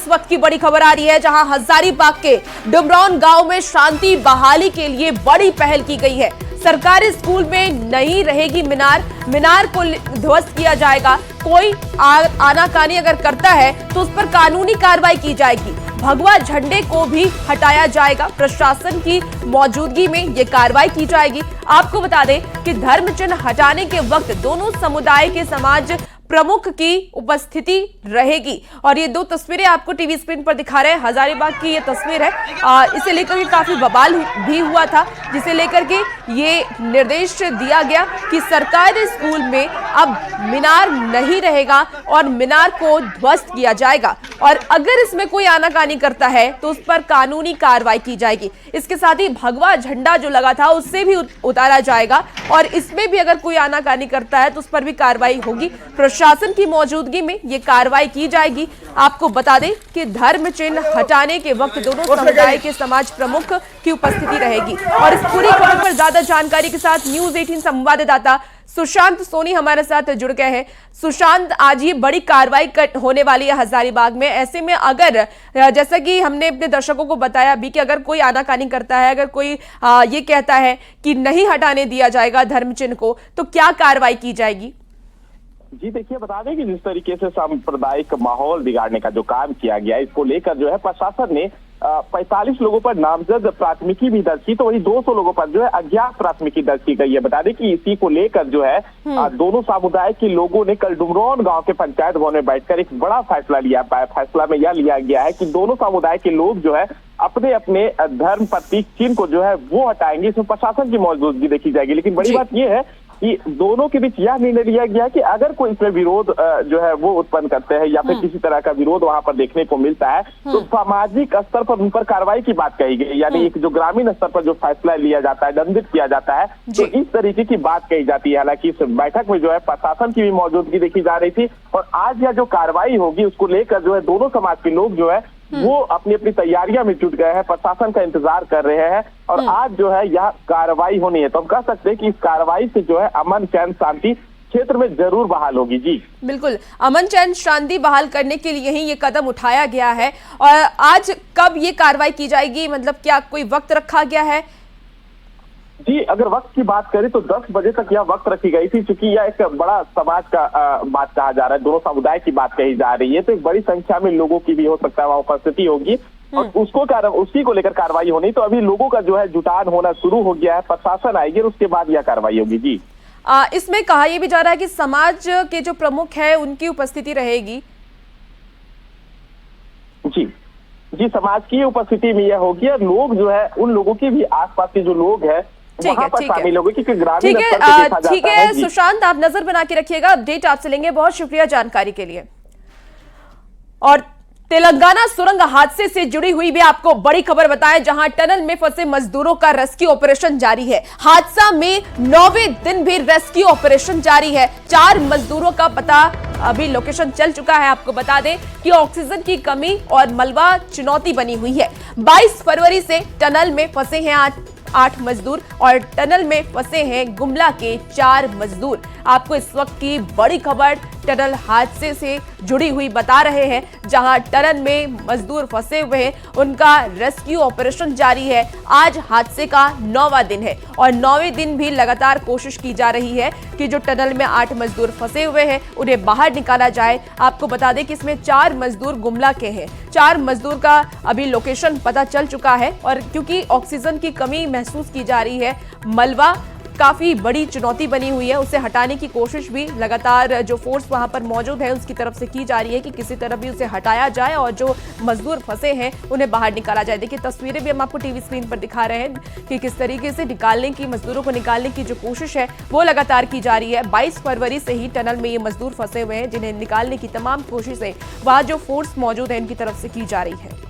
इस वक्त की बड़ी खबर आ रही है, जहां हजारीबाग के डुमरौन गांव में शांति बहाली के लिए बड़ी पहल की गई है। सरकारी स्कूल में नहीं रहेगी मीनार को ध्वस्त किया जाएगा। कोई आनाकानी अगर करता है तो उस पर कानूनी कार्रवाई की जाएगी। भगवा झंडे को भी हटाया जाएगा। प्रशासन की मौजूदगी में ये कार्रवाई की जाएगी। आपको बता दें कि धर्म चिन्ह हटाने के वक्त दोनों समुदाय के समाज प्रमुख की उपस्थिति रहेगी। और ये दो तस्वीरें आपको टीवी स्क्रीन पर दिखा रहे हैं। हजारीबाग की ये तस्वीर है। इसे लेकर के काफी बवाल भी हुआ था, जिसे लेकर के ये निर्देश दिया गया कि सरकारी स्कूल में अब मीनार नहीं रहेगा और मीनार को ध्वस्त किया जाएगा। और अगर इसमें कोई आनाकानी करता है तो उस पर कानूनी कार्रवाई की जाएगी। इसके साथ ही भगवा झंडा जो लगा था उससे भी उतारा जाएगा और इसमें भी अगर कोई आनाकानी करता है तो उस पर भी कार्रवाई होगी। प्रशासन की मौजूदगी में ये कार्रवाई की जाएगी। आपको बता दें कि धर्म चिन्ह हटाने के वक्त दोनों समुदाय के समाज प्रमुख की उपस्थिति रहेगी। और इस पूरी खबर पर ज्यादा जानकारी के साथ न्यूज़ 18 संवाददाता सुशांत सोनी हमारे साथ जुड़ गए हैं। सुशांत, आज ये बड़ी कार्रवाई होने वाली है हजारीबाग में। ऐसे में अगर जैसा कि हमने अपने दर्शकों को बताया भी कि अगर कोई आनाकानी करता है, अगर कोई ये कहता है कि नहीं हटाने दिया जाएगा धर्म चिन्ह को, तो क्या कार्रवाई की जाएगी? जी देखिए, बता दें कि जिस तरीके से सांप्रदायिक माहौल बिगाड़ने का जो काम किया गया, इसको लेकर जो है प्रशासन ने 45 लोगों पर नामजद प्राथमिकी भी दर्ज की, तो वही 200 लोगों पर जो है अज्ञात प्राथमिकी दर्ज की गई है। बता दें कि इसी को लेकर जो है दोनों समुदाय के लोगों ने कल डुमरौन गांव के पंचायत भवन में बैठकर एक बड़ा फैसला लिया। फैसला में यह लिया गया है कि दोनों समुदाय के लोग जो है अपने अपने धर्म प्रतीक चिन्ह को जो है वो हटाएंगे। इसमें प्रशासन की मौजूदगी देखी जाएगी। लेकिन बड़ी बात यह है कि दोनों के बीच यह निर्णय लिया गया कि अगर कोई इसमें विरोध जो है वो उत्पन्न करते हैं या फिर किसी तरह का विरोध वहां पर देखने को मिलता है तो सामाजिक स्तर पर उन पर कार्रवाई की बात कही गई। यानी एक जो ग्रामीण स्तर पर जो फैसला लिया जाता है, दंडित किया जाता है, तो इस तरीके की बात कही जाती है। हालांकि इस बैठक में जो है प्रशासन की भी मौजूदगी देखी जा रही थी और आज यह जो कार्रवाई होगी उसको लेकर जो है दोनों समाज के लोग जो है वो अपनी अपनी तैयारियां में जुट गए हैं, प्रशासन का इंतजार कर रहे हैं और आज जो है यह कार्रवाई होनी है। तो हम कह सकते हैं कि इस कार्रवाई से जो है अमन चैन शांति क्षेत्र में जरूर बहाल होगी। जी बिल्कुल, अमन चैन शांति बहाल करने के लिए ही ये कदम उठाया गया है। और आज कब ये कार्रवाई की जाएगी, मतलब क्या कोई वक्त रखा गया है? जी, अगर वक्त की बात करें तो 10 बजे तक यह वक्त रखी गई थी, क्योंकि यह एक बड़ा समाज का बात कहा जा रहा है, दोनों समुदाय की बात कही जा रही है, तो एक बड़ी संख्या में लोगों की भी हो सकता है वहां उपस्थिति होगी और उसी को लेकर कार्रवाई होनी। तो अभी लोगों का जो है जुटान होना शुरू हो गया है, प्रशासन आएगी और उसके बाद यह कार्रवाई होगी। जी इसमें कहा यह भी जा रहा है कि समाज के जो प्रमुख है उनकी उपस्थिति रहेगी। जी, समाज की उपस्थिति में यह होगी और लोग जो है उन लोगों की भी आसपास के जो लोग हैं वहां पर शामिल होंगे, क्योंकि ग्रामीण स्तर पर देखा जाता है। ठीक है सुशांत, आप नजर बना के रखिएगा, अपडेट आपसे लेंगे। बहुत शुक्रिया जानकारी के लिए। और तेलंगाना सुरंग हादसे से जुड़ी हुई भी आपको बड़ी खबर बताएं, जहां टनल में फंसे मजदूरों का रेस्क्यू ऑपरेशन जारी है। हादसा में 9वें दिन भी रेस्क्यू ऑपरेशन जारी है। 4 मजदूरों का पता अभी लोकेशन चल चुका है। आपको बता दें कि ऑक्सीजन की कमी और मलबा चुनौती बनी हुई है। 22 फरवरी से टनल में फंसे हैं 8 मजदूर और टनल में फंसे हैं गुमला के 4 मजदूर। आपको इस वक्त की बड़ी खबर टनल हादसे से जुड़ी हुई बता रहे हैं, जहां टनल में मजदूर फंसे हुए हैं, उनका रेस्क्यू ऑपरेशन जारी है। आज हादसे का 9वां दिन है और 9वें दिन भी लगातार कोशिश की जा रही है कि जो टनल में 8 मजदूर फंसे हुए हैं उन्हें बाहर निकाला जाए। आपको बता दें कि इसमें 4 मजदूर गुमला के हैं। 4 मजदूर का अभी लोकेशन पता चल चुका है और क्योंकि ऑक्सीजन की कमी महसूस की जा रही है, मलबा काफी बड़ी चुनौती बनी हुई है, उसे हटाने की कोशिश भी लगातार जो फोर्स वहां पर मौजूद है उसकी तरफ से की जा रही है कि किसी तरह भी उसे हटाया जाए और जो मजदूर फंसे हैं उन्हें बाहर निकाला जाए। देखिए तस्वीरें भी हम आपको टीवी स्क्रीन पर दिखा रहे हैं कि किस तरीके से मजदूरों को निकालने की जो कोशिश है वो लगातार की जा रही है। 22 फरवरी से ही टनल में ये मजदूर फंसे हुए हैं, जिन्हें निकालने की तमाम कोशिशें वहां जो फोर्स मौजूद है इनकी तरफ से की जा रही है।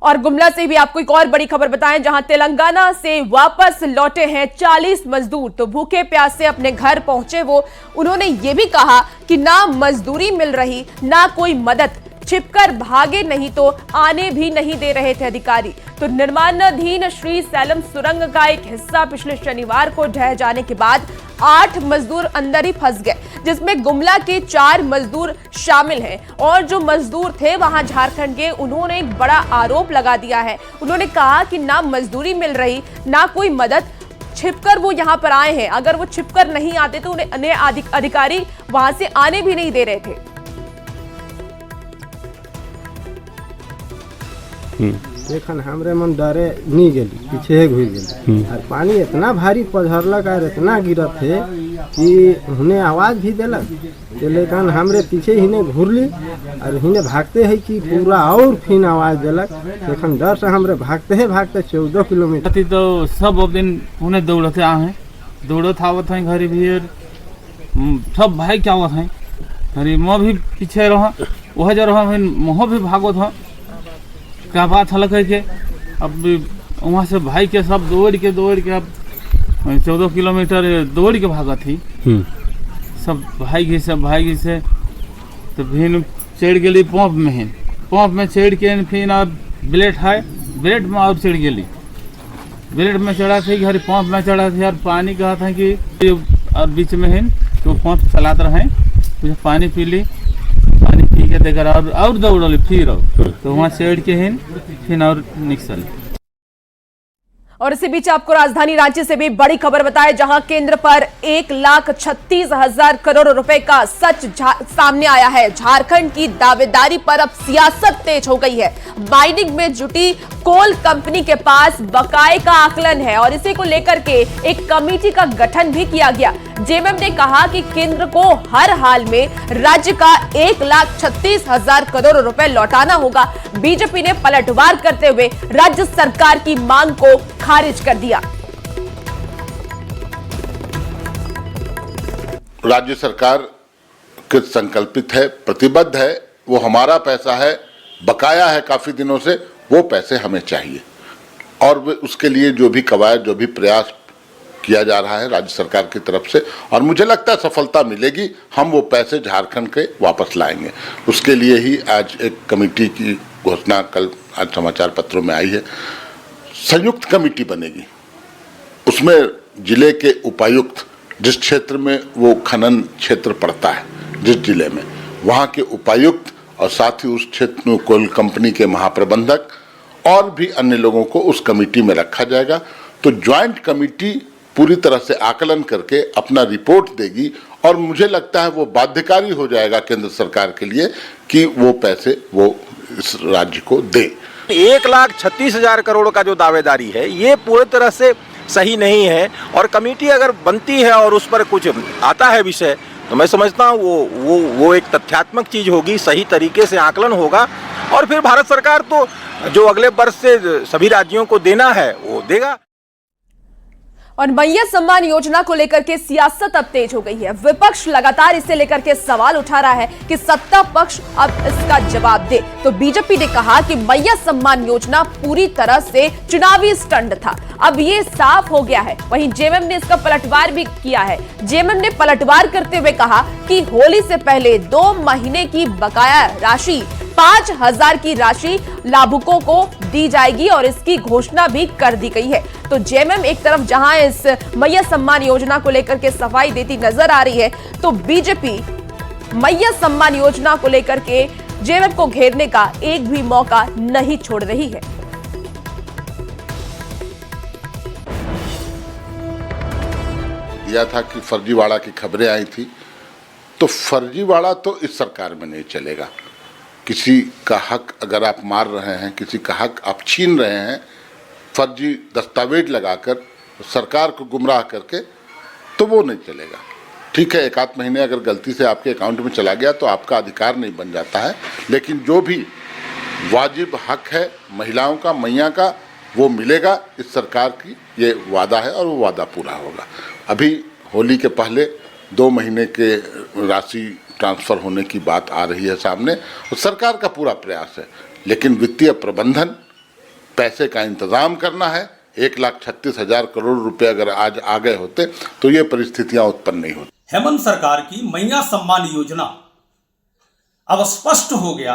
और गुमला से भी आपको एक और बड़ी खबर बताएं, जहां तेलंगाना से वापस लौटे हैं 40 मजदूर। तो भूखे प्यासे अपने घर पहुंचे उन्होंने ये भी कहा कि ना मजदूरी मिल रही ना कोई मदद, छिपकर भागे नहीं तो आने भी नहीं दे रहे थे अधिकारी। तो निर्माणाधीन श्री सैलम सुरंग का एक हिस्सा पिछले शनिवार को ढह जाने के बाद 8 मजदूर अंदर ही फंस गए, जिसमें गुमला के 4 मजदूर शामिल हैं। और जो मजदूर थे वहां झारखंड के, उन्होंने एक बड़ा आरोप लगा दिया है। उन्होंने कहा कि ना मजदूरी मिल रही, ना कोई मदद, छिपकर वो यहां पर आए हैं। अगर वो छिपकर नहीं आते तो उन्हें अन्य अधिकारी वहां से आने भी नहीं दे रहे थे। देखन हमरे मन डरे नहीं गेली, पीछे घुस गेली। और पानी इतना भारी पधरलक और इतना गिरत है कि उन्हें आवाज भी दिलक, लेकिन हमरे पीछे हिने घुरली और हिने भागते है कि पूरा और फिर आवाज दिलक। लेकिन डर से हमरे भागते 14 किलोमीटर। तो सब दिन उन्हें दौड़ते आ हैं, दौड़त आवत हैं घरे भी, सब भाई क्या आवत हैं अरे मोह भी पीछे रहा, वह जो रहा मोह भी भागत हो। क्या बात हल्क है कि अब वहाँ से भाई के सब दौड़ के अब 14 किलोमीटर दौड़ के भागा थी सब भाई से तो फिर चढ़ गई पंप में चढ़ के फिर अब ब्लेड में और चढ़ गई, ब्लेड में चढ़ा थी घर पंप में चढ़ा थी और पानी कहा था कि और बीच में है तो पंप चलाते रहे, तो पानी पी ली, पानी पी के देकर और दौड़ल फिर तो वहाँ चढ़ के हैं फिर और निकल। और इसी बीच आपको राजधानी रांची से भी बड़ी खबर बताएं, जहां केंद्र पर 1,36,000 करोड़ रुपए का सच सामने आया है। झारखंड की दावेदारी पर अब सियासत तेज हो गई है। माइनिंग में जुटी कोल कंपनी के पास बकाये का आकलन है और इसी को लेकर के एक कमेटी का गठन भी किया गया। जेएमएम ने कहा कि केंद्र को हर हाल में राज्य का 1,36,000 करोड़ रुपए लौटाना होगा। बीजेपी ने पलटवार करते हुए राज्य सरकार की मांग को खारिज कर दिया। राज्य सरकार कृत संकल्पित है, प्रतिबद्ध है, वो हमारा पैसा है, बकाया है काफी दिनों से, वो पैसे हमें चाहिए और उसके लिए जो भी कवायद, जो भी प्रयास किया जा रहा है राज्य सरकार की तरफ से, और मुझे लगता है सफलता मिलेगी। हम वो पैसे झारखंड के वापस लाएंगे। उसके लिए ही आज एक कमेटी की घोषणा कल आज समाचार पत्रों में आई है। संयुक्त कमेटी बनेगी, उसमें जिले के उपायुक्त, जिस क्षेत्र में वो खनन क्षेत्र पड़ता है, जिस जिले में, वहाँ के उपायुक्त और साथ ही उस क्षेत्र में कोल कंपनी के महाप्रबंधक और भी अन्य लोगों को उस कमेटी में रखा जाएगा। तो ज्वाइंट कमेटी पूरी तरह से आकलन करके अपना रिपोर्ट देगी और मुझे लगता है वो बाध्यकारी हो जाएगा केंद्र सरकार के लिए कि वो पैसे वो इस राज्य को दे। 1,36,000 करोड़ का जो दावेदारी है ये पूरी तरह से सही नहीं है और कमेटी अगर बनती है और उस पर कुछ आता है विषय, तो मैं समझता हूँ वो एक तथ्यात्मक चीज होगी, सही तरीके से आकलन होगा और फिर भारत सरकार तो जो अगले वर्ष से सभी राज्यों को देना है वो देगा। और मैया सम्मान योजना को लेकर के सियासत अब तेज हो गई है। विपक्ष लगातार इसे लेकर के सवाल उठा रहा है कि सत्ता पक्ष अब इसका जवाब दे। तो बीजेपी ने कहा कि मैया सम्मान योजना पूरी तरह से चुनावी स्टंट था, अब ये साफ हो गया है। वहीं जेएमएम ने इसका पलटवार भी किया है। जेएमएम ने पलटवार करते हुए कहा कि होली से पहले 2 महीने की बकाया राशि 5,000 की राशि लाभुकों को दी जाएगी और इसकी घोषणा भी कर दी गई है। तो जेएमएम एक तरफ जहां इस मैया सम्मान योजना को लेकर के सफाई देती नजर आ रही है, तो बीजेपी मैया सम्मान योजना को लेकर के जेएमएम को घेरने का एक भी मौका नहीं छोड़ रही है। दिया था कि फर्जीवाड़ा की खबरें आई थी, तो फर्जीवाड़ा तो इस सरकार में नहीं चलेगा। किसी का हक अगर आप मार रहे हैं, किसी का हक आप छीन रहे हैं, फर्जी दस्तावेज लगाकर सरकार को गुमराह करके, तो वो नहीं चलेगा। ठीक है, 1 आध महीने अगर गलती से आपके अकाउंट में चला गया तो आपका अधिकार नहीं बन जाता है, लेकिन जो भी वाजिब हक है महिलाओं का, मैया का, वो मिलेगा। इस सरकार की ये वादा है और वो वादा पूरा होगा। अभी होली के पहले 2 महीने के राशि ट्रांसफर होने की बात आ रही है सामने, और सरकार का पूरा प्रयास है, लेकिन वित्तीय प्रबंधन, पैसे का इंतजाम करना है। 1,36,000 करोड़ रुपए अगर आज आ गए होते तो ये परिस्थितियां उत्पन्न नहीं होती। हेमंत सरकार की मैया सम्मान योजना अब स्पष्ट हो गया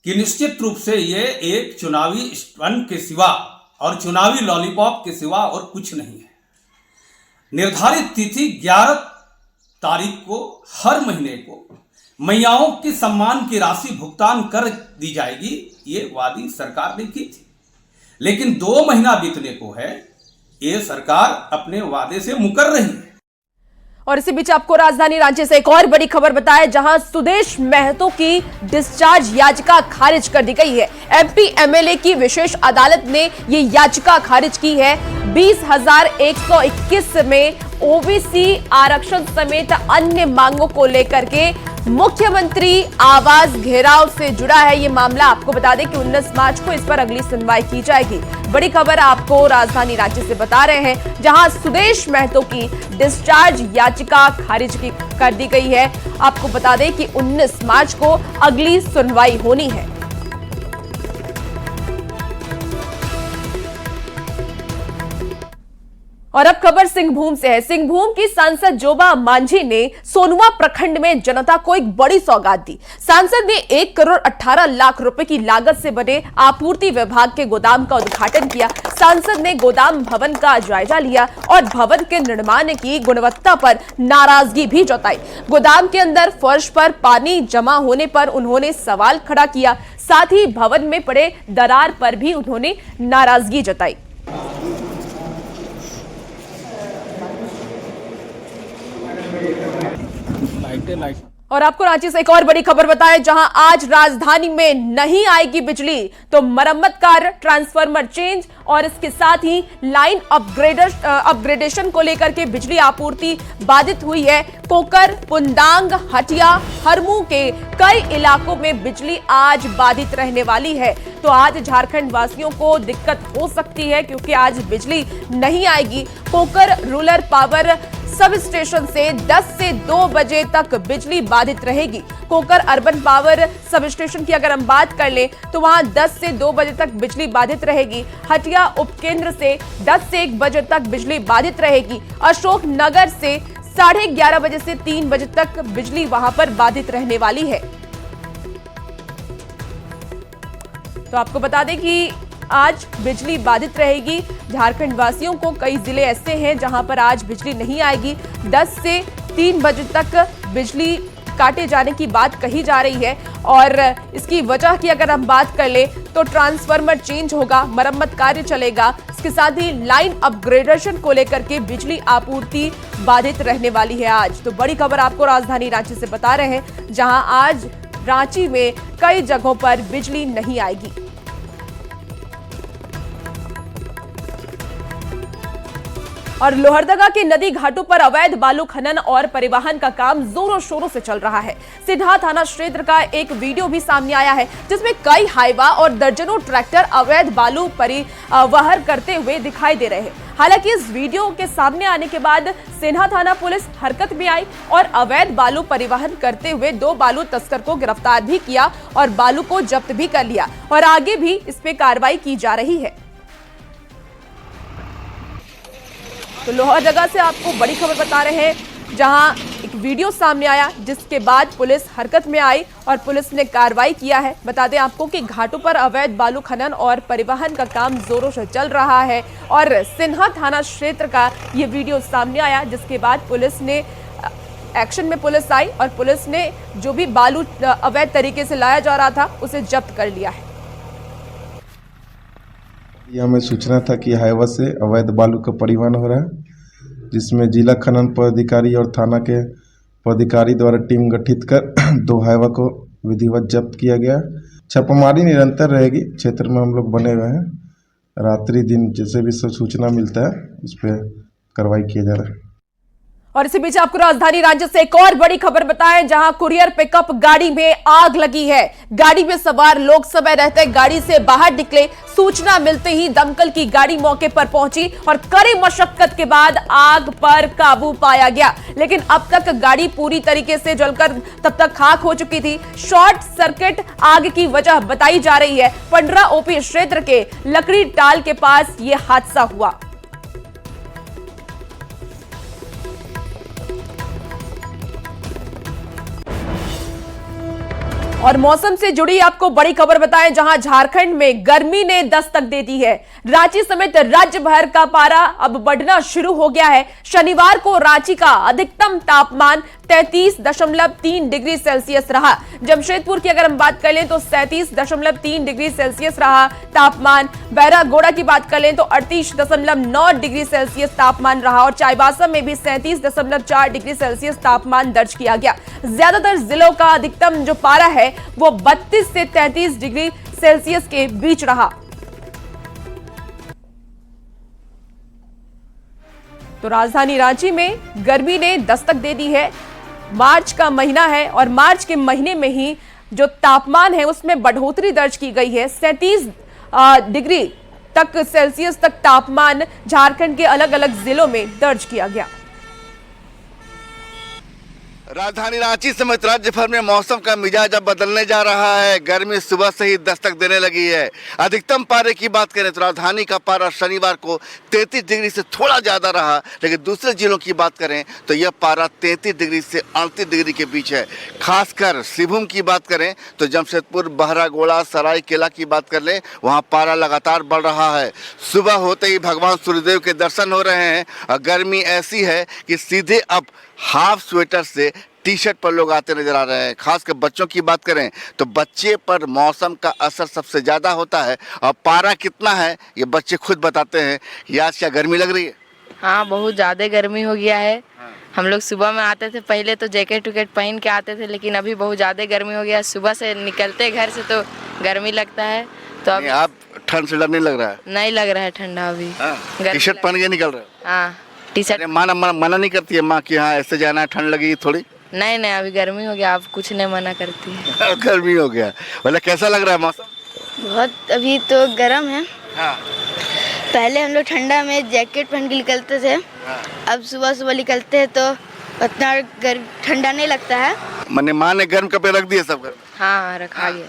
कि निश्चित रूप से ये एक चुनावी स्टंट के सिवा और चुनावी लॉलीपॉप के सिवा और कुछ नहीं है। निर्धारित तिथि 11 तारीख को हर महीने को मैयाओं के सम्मान की राशि भुगतान कर दी जाएगी, ये वादी सरकार ने की थी। लेकिन 2 महीना बीतने को है, ये सरकार अपने वादे से मुकर रही है। और इसी बीच आपको राजधानी रांची से एक और बड़ी खबर बताएं, जहां सुदेश महतो की डिस्चार्ज याचिका खारिज कर दी गई है। एमपी एमएलए की विशेष अदालत ने ये याचिका खारिज की है। 20,121 में ओबीसी आरक्षण समेत अन्य मांगों को लेकर के मुख्यमंत्री आवास घेराव से जुड़ा है ये मामला। आपको बता दें कि 19 मार्च को इस पर अगली सुनवाई की जाएगी। बड़ी खबर आपको राजधानी रांची से बता रहे हैं, जहां सुदेश महतो की डिस्चार्ज याचिका खारिज कर दी गई है। आपको बता दें कि 19 मार्च को अगली सुनवाई होनी है। और अब खबर सिंहभूम से है। सिंहभूम की सांसद जोबा मांझी ने सोनुआ प्रखंड में जनता को एक बड़ी सौगात दी। सांसद ने 1,18,00,000 रुपए की लागत से बने आपूर्ति विभाग के गोदाम का उद्घाटन किया। सांसद ने गोदाम भवन का जायजा लिया और भवन के निर्माण की गुणवत्ता पर नाराजगी भी जताई। गोदाम के अंदर फर्श पर पानी जमा होने पर उन्होंने सवाल खड़ा किया। साथ ही भवन में पड़े दरार पर भी उन्होंने नाराजगी जताई। और आपको रांची से एक और बड़ी खबर बताएं, जहां आज राजधानी में नहीं आएगी बिजली तो मरम्मत कार्य, ट्रांसफार्मर चेंज और इसके साथ ही लाइन अपग्रेडेशन को लेकर के बिजली आपूर्ति बाधित हुई है। कोकर, पुंदांग, हटिया, हरमू के कई इलाकों में बिजली आज बाधित रहने वाली है। तो आज झारखंड वासियों को दिक्कत हो सकती है क्योंकि आज बिजली नहीं आएगी। Kokar rural power substation से 10 से 2 बजे तक बिजली बाधित रहेगी। Kokar urban power substation की अगर हम बात कर लें तो वहां 10 से 2 बजे तक बिजली बाधित रहेगी। हटिया उपकेंद्र से 10 से 1 बजे तक बिजली बाधित रहेगी। अशोक नगर से 11:30 बजे से 3 बजे तक बिजली वहां पर बाधित रहने वाली है। तो आपको बता दें कि आज बिजली बाधित रहेगी। झारखंड वासियों को कई जिले ऐसे हैं जहां पर आज बिजली नहीं आएगी। 10 से 3 बजे तक बिजली काटे जाने की बात कही जा रही है और इसकी वजह की अगर हम बात कर ले तो ट्रांसफार्मर चेंज होगा, मरम्मत कार्य चलेगा। इसके साथ ही लाइन अपग्रेडेशन को लेकर के बिजली आपूर्ति बाधित रहने वाली है आज। तो बड़ी खबर आपको राजधानी रांची से बता रहे हैं, जहां आज रांची में कई जगहों पर बिजली नहीं आएगी। और लोहरदगा के नदी घाटों पर अवैध बालू खनन और परिवहन का काम जोरों शोरों से चल रहा है। सिन्हा थाना क्षेत्र का एक वीडियो भी सामने आया है जिसमें कई हाईवा और दर्जनों ट्रैक्टर अवैध बालू परिवहन करते हुए दिखाई दे रहे हैं। हालांकि इस वीडियो के सामने आने के बाद सिन्हा थाना पुलिस हरकत में आई और अवैध बालू परिवहन करते हुए 2 बालू तस्कर को गिरफ्तार भी किया और बालू को जब्त भी कर लिया और आगे भी इस पे कार्रवाई की जा रही है। तो लोहरदगा से आपको बड़ी खबर बता रहे हैं, जहां एक वीडियो सामने आया जिसके बाद पुलिस हरकत में आई और पुलिस ने कार्रवाई किया है। बता दें आपको कि घाटों पर अवैध बालू खनन और परिवहन का काम जोरों से चल रहा है और सिन्हा थाना क्षेत्र का ये वीडियो सामने आया जिसके बाद पुलिस ने एक्शन में पुलिस आई और पुलिस ने जो भी बालू अवैध तरीके से लाया जा रहा था उसे जब्त कर लिया है। हमें सूचना था कि हाईवा से अवैध बालू का परिवहन हो रहा है, जिसमें जिला खनन पदाधिकारी और थाना के पदाधिकारी द्वारा टीम गठित कर 2 हाईवा को विधिवत जब्त किया गया। छापामारी निरंतर रहेगी, क्षेत्र में हम लोग बने हुए हैं, रात्रि दिन जैसे भी सब सूचना मिलता है उस पर कार्रवाई किया जा रहा है। और इसी बीच आपको राजधानी रांची से एक और बड़ी खबर बताएं, जहां कुरियर पिकअप गाड़ी में आग लगी है। गाड़ी में सवार लोग समय रहते गाड़ी से बाहर निकले। सूचना मिलते ही दमकल की गाड़ी मौके पर पहुंची और कड़ी मशक्कत के बाद आग पर काबू पाया गया, लेकिन अब तक गाड़ी पूरी तरीके से जलकर तब तक खाक हो चुकी थी। शॉर्ट सर्किट आग की वजह बताई जा रही है। पंडरा ओपी क्षेत्र के लकड़ी टाल के पास यह हादसा हुआ। और मौसम से जुड़ी आपको बड़ी खबर बताएं, जहां झारखंड में गर्मी ने दस्तक दे दी है। रांची समेत राज्य भर का पारा अब बढ़ना शुरू हो गया है। शनिवार को रांची का अधिकतम तापमान 33.3 डिग्री सेल्सियस रहा। जमशेदपुर की अगर हम बात कर लें तो 37.3 डिग्री सेल्सियस रहा तापमान। बैरागोड़ा की बात कर लें तो 38.9 डिग्री सेल्सियस तापमान रहा और चाईबासा में भी 37.4 डिग्री सेल्सियस तापमान दर्ज किया गया। ज्यादातर जिलों का अधिकतम जो पारा है वो 32 से 33 डिग्री सेल्सियस के बीच रहा। तो राजधानी रांची में गर्मी ने दस्तक दे दी है। मार्च का महीना है और मार्च के महीने में ही जो तापमान है उसमें बढ़ोतरी दर्ज की गई है। 37 डिग्री तक सेल्सियस तक तापमान झारखंड के अलग अलग जिलों में दर्ज किया गया। राजधानी रांची समेत राज्य भर में मौसम का मिजाज अब बदलने जा रहा है। गर्मी सुबह से ही दस्तक देने लगी है। अधिकतम पारे की बात करें तो राजधानी का पारा शनिवार को 33 डिग्री से थोड़ा ज़्यादा रहा, लेकिन दूसरे जिलों की बात करें तो यह पारा 33 डिग्री से 38 डिग्री के बीच है। खासकर सिंहभूम की बात करें तो जमशेदपुर, बहरागोड़ा, सरायकेला की बात कर लें, वहाँ पारा लगातार बढ़ रहा है। सुबह होते ही भगवान सूर्यदेव के दर्शन हो रहे हैं और गर्मी ऐसी है कि सीधे अब हाफ स्वेटर से टी शर्ट पर लोग आते नजर आ रहे हैं। खासकर बच्चों की बात करें तो बच्चे पर मौसम का असर सबसे ज़्यादा होता है और पारा कितना है ये बच्चे खुद बताते हैं। ये आज क्या गर्मी लग रही है? हाँ, बहुत ज़्यादा गर्मी हो गया है। हम लोग सुबह में आते थे, पहले तो जैकेट वैकेट पहन के आते थे, लेकिन अभी बहुत ज़्यादा गर्मी हो गया है। सुबह से निकलते घर से तो गर्मी लगता है। तो अब आप ठंड से डर नहीं लग रहा है? नहीं लग रहा है ठंडा अभी। टी शर्ट पहन के निकल रहे हो? हाँ, टी शर्ट। मना नहीं करती है माँ कि हाँ ऐसे जाना है, ठंड लगेगी थोड़ी? नहीं, अभी गर्मी हो गया, आप कुछ नहीं मना करती है। गर्मी हो गया, बोले कैसा लग रहा है मौसम? बहुत अभी तो गर्म है। हाँ। पहले हम लोग ठंडा में जैकेट पहन के निकलते थे। हाँ। अब सुबह सुबह निकलते हैं तो उतना ठंडा नहीं लगता है। मैंने माँ ने गर्म कपड़े रख दिए सब घर में? हाँ, रखा गया।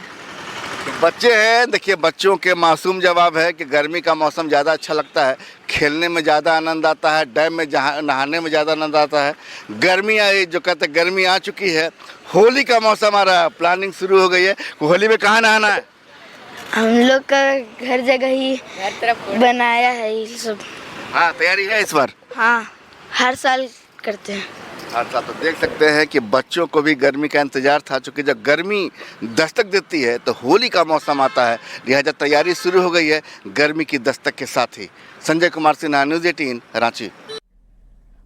बच्चे हैं, देखिए बच्चों के मासूम जवाब है कि गर्मी का मौसम ज़्यादा अच्छा लगता है, खेलने में ज़्यादा आनंद आता है, डैम में जहाँ नहाने में ज़्यादा आनंद आता है। गर्मी आई, जो कहते हैं गर्मी आ चुकी है, होली का मौसम आ रहा है, प्लानिंग शुरू हो गई है। होली में कहाँ नहाना है? हम लोग का घर जगह ही हर तरफ बनाया है ये सब। हाँ, तैयारी है इस बार? हाँ, हर साल करते हैं। हर साल। तो देख सकते हैं कि बच्चों को भी गर्मी का इंतजार था, चूँकि जब गर्मी दस्तक देती है तो होली का मौसम आता है, लिहाजा तैयारी शुरू हो गई है गर्मी की दस्तक के साथ ही। संजय कुमार सिन्हा, न्यूज़ 18 रांची।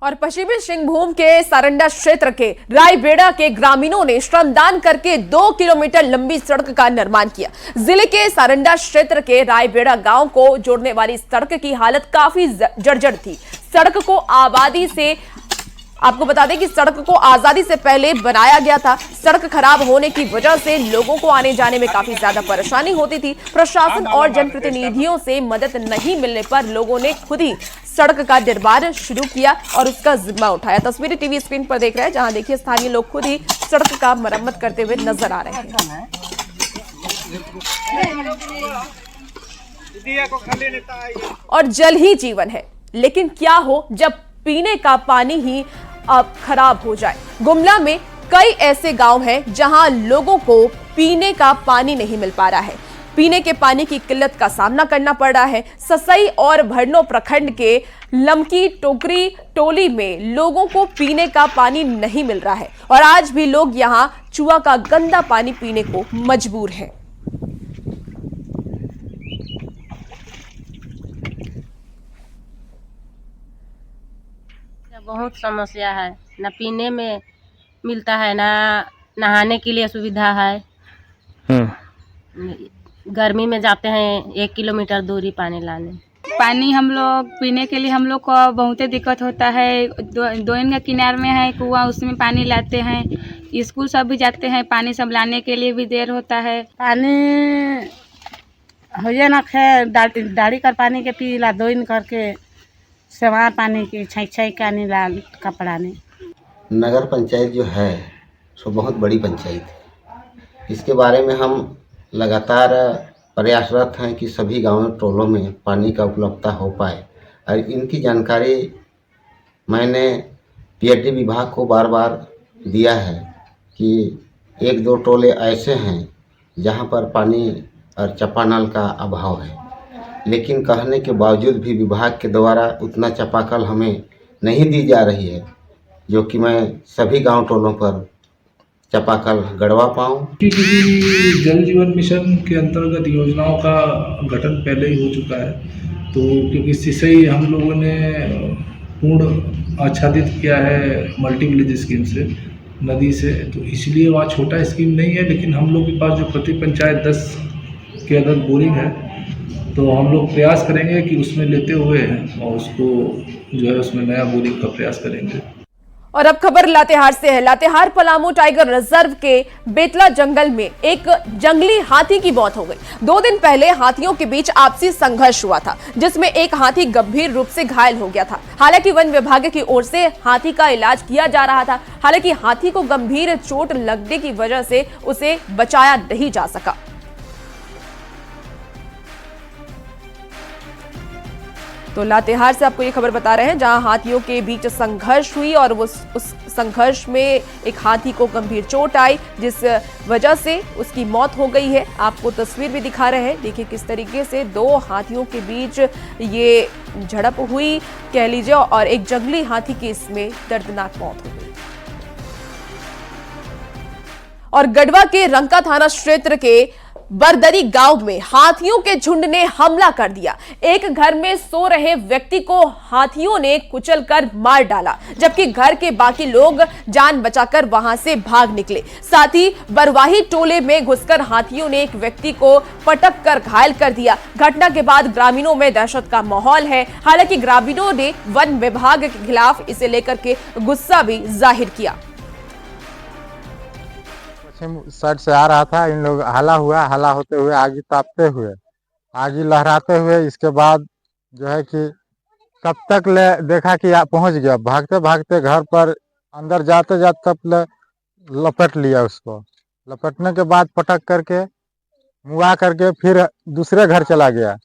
और पश्चिमी सिंहभूम के सारंडा क्षेत्र के रायबेड़ा के ग्रामीणों ने श्रमदान करके 2 किलोमीटर लंबी सड़क का निर्माण किया। जिले के सारंडा क्षेत्र के रायबेड़ा गांव को जोड़ने वाली सड़क की हालत काफी जर्जर थी। सड़क को आबादी से आपको बता दें कि सड़क को आजादी से पहले बनाया गया था। सड़क खराब होने की वजह से लोगों को आने जाने में काफी ज्यादा परेशानी होती थी। प्रशासन और जनप्रतिनिधियों से मदद नहीं मिलने पर लोगों ने खुद ही सड़क का निर्माण शुरू किया और उसका जिम्मा उठाया। तस्वीरें टीवी स्क्रीन पर देख रहे हैं, जहां देखिए स्थानीय लोग खुद ही सड़क का मरम्मत करते हुए नजर आ रहे हैं। और जल ही जीवन है, लेकिन क्या हो जब पीने का पानी ही अब खराब हो जाए। गुमला में कई ऐसे गांव हैं जहां लोगों को पीने का पानी नहीं मिल पा रहा है। पीने के पानी की किल्लत का सामना करना पड़ रहा है। ससई और भरनो प्रखंड के लमकी टोकरी टोली में लोगों को पीने का पानी नहीं मिल रहा है और आज भी लोग यहां चूहा का गंदा पानी पीने को मजबूर हैं। बहुत समस्या है, न पीने में मिलता है, ना नहाने के लिए सुविधा है। गर्मी में जाते हैं 1 किलोमीटर दूरी पानी लाने। पानी हम लोग पीने के लिए हम लोग को बहुत दिक्कत होता है। दोइन के किनारे में है कुआं, उसमें पानी लाते हैं। स्कूल सब भी जाते हैं, पानी सब लाने के लिए भी देर होता है। पानी हो ना खे दाढ़ी कर पानी के पी ला दोइन करके सेवा पानी की छई का नहीं लाल कपड़ा नहीं। नगर पंचायत जो है सो बहुत बड़ी पंचायत है। इसके बारे में हम लगातार प्रयासरत हैं कि सभी गाँव टोलों में पानी का उपलब्धता हो पाए और इनकी जानकारी मैंने पीएचडी विभाग को बार बार दिया है कि 1-2 टोले ऐसे हैं जहाँ पर पानी और चापानल का अभाव है, लेकिन कहने के बावजूद भी विभाग के द्वारा उतना चापाकल हमें नहीं दी जा रही है, जो कि मैं सभी गांव टोलों पर चापाकल गड़वा पाऊँ। जल जीवन मिशन के अंतर्गत योजनाओं का गठन पहले ही हो चुका है, तो क्योंकि सिंचाई हम लोगों ने पूर्ण आच्छादित किया है मल्टी विलेज स्कीम से, नदी से, तो इसलिए वहाँ छोटा स्कीम नहीं है, लेकिन हम लोग के पास जो प्रति पंचायत 10 के अदद बोरिंग है, तो हम लोग प्रयास करेंगे कि उसमें लेते हुए और उसको जो है उसमें नया बोरिंग का प्रयास करेंगे। और अब खबर लातेहार से है। लातेहार पलामू टाइगर रिजर्व के बेतला जंगल में एक जंगली हाथी की मौत हो गई। 2 दिन पहले हाथियों के बीच आपसी संघर्ष हुआ था, जिसमें एक हाथी गंभीर रूप से घायल हो गया था। हालांकि वन विभाग की ओर से हाथी का इलाज किया जा रहा था। हालांकि हाथी को गंभीर चोट लगने की वजह से उसे बचाया नहीं जा सका। तो लातेहार से आपको ये खबर बता रहे हैं, जहां हाथियों के बीच संघर्ष हुई और उस संघर्ष में एक हाथी को गंभीर चोट आई, जिस वजह से उसकी मौत हो गई है। आपको तस्वीर भी दिखा रहे हैं, देखिए किस तरीके से 2 हाथियों के बीच ये झड़प हुई कह लीजिए, और एक जंगली हाथी की इसमें दर्दनाक मौत हो गई। और गढ़वा के रंका थाना क्षेत्र के बरदरी गांव में हाथियों के झुंड ने हमला कर दिया। एक घर में सो रहे व्यक्ति को हाथियों ने कुचलकर मार डाला, जबकि घर के बाकी लोग जान बचाकर वहां से भाग निकले। साथ ही बरवाही टोले में घुसकर हाथियों ने एक व्यक्ति को पटक कर घायल कर दिया। घटना के बाद ग्रामीणों में दहशत का माहौल है। हालांकि ग्रामीणों ने वन विभाग के खिलाफ इसे लेकर के गुस्सा भी जाहिर किया। साइड से आ रहा था, इन लोग हला होते हुए आगे तापते हुए आगे लहराते हुए, इसके बाद जो है कि तब तक देखा कि पहुंच गया, भागते भागते घर पर अंदर जाते जाते तब लपट लिया उसको। लपटने के बाद पटक करके मुआ करके फिर दूसरे घर चला गया।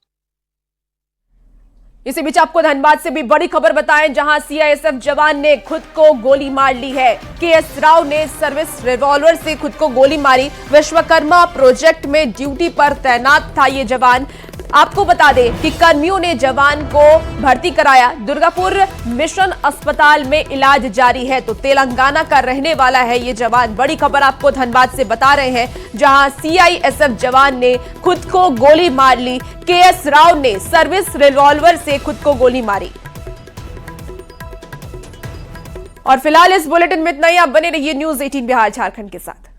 इसी बीच आपको धनबाद से भी बड़ी खबर बताएं, जहां सीआईएसएफ जवान ने खुद को गोली मार ली है। केएस राव ने सर्विस रिवॉल्वर से खुद को गोली मारी। विश्वकर्मा प्रोजेक्ट में ड्यूटी पर तैनात था ये जवान। आपको बता दें कि कर्मियों ने जवान को भर्ती कराया। दुर्गापुर मिशन अस्पताल में इलाज जारी है। तो तेलंगाना का रहने वाला है ये जवान। बड़ी खबर आपको धनबाद से बता रहे हैं, जहां सीआईएसएफ जवान ने खुद को गोली मार ली। केएस राव ने सर्विस रिवॉल्वर से खुद को गोली मारी। और फिलहाल इस बुलेटिन में इतना ही। आप बने रहिए न्यूज़ 18 बिहार झारखंड के साथ।